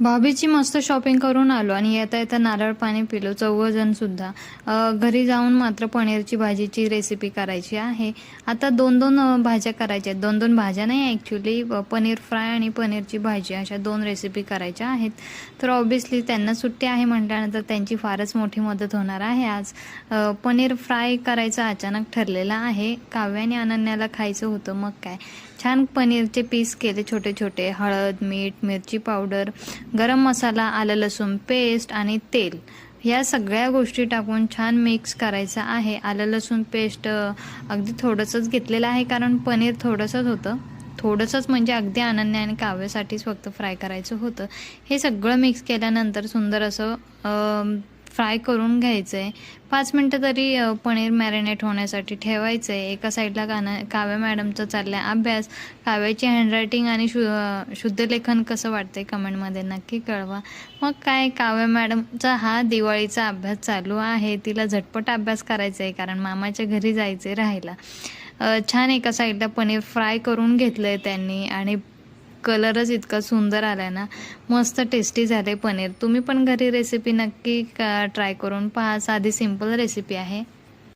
भाभीची मस्त शॉपिंग करून आलो आणि येता येता नारळ पाणी पिलो चौघजण सुद्धा. घरी जाऊन मात्र पनीरची भाजीची रेसिपी करायची आहे. आता दोन दोन भाज्या करायच्या आहेत. दोन दोन भाज्या नाही ॲक्च्युली, पनीर फ्राय आणि पनीरची भाजी अशा दोन रेसिपी करायच्या आहेत. तर ऑब्व्हियसली त्यांना सुट्टी आहे म्हटल्यानंतर त्यांची फारच मोठी मदत होणार आहे आज. पनीर फ्राय करायचं अचानक ठरलेलं आहे. काव्य आणि अनन्याला खायचं होतं, मग काय छान पनीरचे पीस केले छोटे छोटे. हळद, मीठ, मिरची पावडर, गरम मसाला, आलं लसूण पेस्ट आणि तेल या सगळ्या गोष्टी टाकून छान मिक्स करायचं आहे. आलं लसूण पेस्ट अगदी थोडंसंच घेतलेलं आहे कारण पनीर थोडंसंच होतं. थोडंसंच म्हणजे अगदी अनन्या आणि काव्यासाठीच फक्त फ्राय करायचं होतं. हे सगळं मिक्स केल्यानंतर सुंदर असं फ्राय करून घ्यायचं आहे. 5 मिनटं तरी पनीर मॅरिनेट होण्यासाठी ठेवायचं आहे. एका साईडला काव्या मॅडमचा चालला आहे अभ्यास. काव्याची हँडरायटिंग आणि शुद्धलेखन कसं वाटतंय कमेंटमध्ये नक्की कळवा. मग काय, काव्या मॅडमचा हा दिवाळीचा अभ्यास चालू आहे. तिला झटपट अभ्यास करायचा आहे कारण मामाच्या घरी जायचं आहे राहायला. छान एका साईडला पनीर फ्राय करून घेतलं आहे त्यांनी आणि कलरच इतका सुंदर आला ना, मस्त टेस्टी झाले पनीर. तुम्ही पण घरी रेसिपी नक्की ट्राय करून पहा. साधी सिंपल रेसिपी आहे.